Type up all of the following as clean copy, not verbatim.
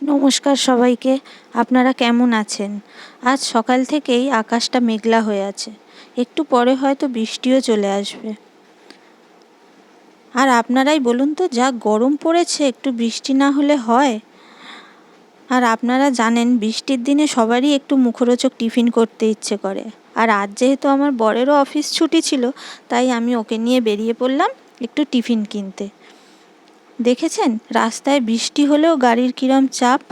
নমস্কার সবাইকে। আপনারা কেমন আছেন? আজ সকাল থেকেই আকাশটা মেঘলা হয়ে আছে, একটু পরে হয়তো বৃষ্টিও চলে আসবে। আর আপনারাই বলুন তো, যা গরম পড়েছে, একটু বৃষ্টি না হলে হয়? আর আপনারা জানেন বৃষ্টির দিনে সবারই একটু মুখরোচক টিফিন করতে ইচ্ছে করে। আর আজ যেহেতু আমার বরেরও অফিস ছুটি ছিল, তাই আমি ওকে নিয়ে বেরিয়ে পড়লাম একটু টিফিন কিনতে। দেখেছেন রাস্তায় বৃষ্টি হলেও গাড়ির কিরম চাপ,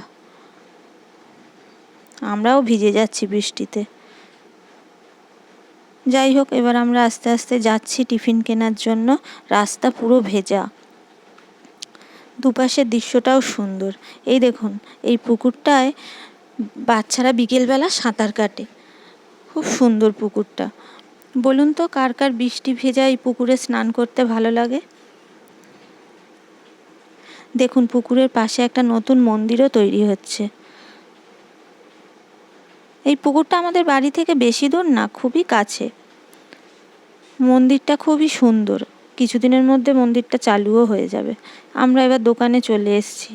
আমরাও ভিজে যাচ্ছি বৃষ্টিতে। যাই হোক, এবার আমরা আস্তে আস্তে যাচ্ছি টিফিন কেনার জন্য। রাস্তা পুরো ভেজা, দুপাশের দৃশ্যটাও সুন্দর। এই দেখুন, এই পুকুরটায় বাচ্চারা বিকেলবেলা সাঁতার কাটে, খুব সুন্দর পুকুরটা। বলুন তো, কার কার বৃষ্টি ভেজা এই পুকুরে স্নান করতে ভালো লাগে? দেখুন, পুকুরের পাশে একটা নতুন মন্দিরও তৈরি হচ্ছে। এই পুকুরটা আমাদের বাড়ি থেকে বেশি দূর না, খুবই কাছে। মন্দিরটা খুবই সুন্দর, কিছুদিনের মধ্যে মন্দিরটা চালুও হয়ে যাবে। আমরা এবার দোকানে চলে এসেছি।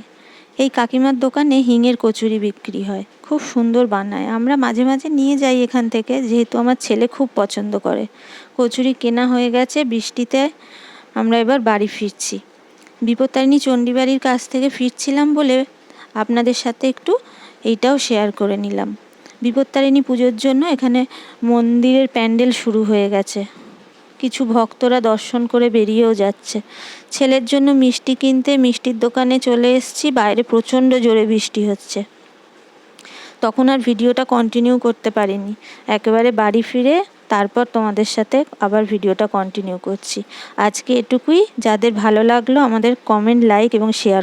এই কাকিমার দোকানে হিঙের কচুরি বিক্রি হয়, খুব সুন্দর বানায়। আমরা মাঝে মাঝে নিয়ে যাই এখান থেকে, যেহেতু আমার ছেলে খুব পছন্দ করে। কচুরি কেনা হয়ে গেছে। বৃষ্টিতে আমরা এবার বাড়ি ফিরছি। বিপত্তারিণী চণ্ডীবাড়ির কাছ থেকে ফিরছিলাম বলে আপনাদের সাথে একটু এইটাও শেয়ার করে নিলাম। বিপত্তারিণী পুজোর জন্য এখানে মন্দিরের প্যান্ডেল শুরু হয়ে গেছে। কিছু ভক্তরা দর্শন করে বেরিয়েও যাচ্ছে। ছেলের জন্য মিষ্টি কিনতে মিষ্টির দোকানে চলে এসেছি। বাইরে প্রচণ্ড জোরে বৃষ্টি হচ্ছে, তখন আর ভিডিওটা কন্টিনিউ করতে পারিনি। একেবারে বাড়ি ফিরে তারপর তোমাদের সাথে আবার ভিডিওটা কন্টিনিউ করছি। আজকে এটুকুই। যাদের ভালো লাগলো আমাদের কমেন্ট, লাইক এবং শেয়ার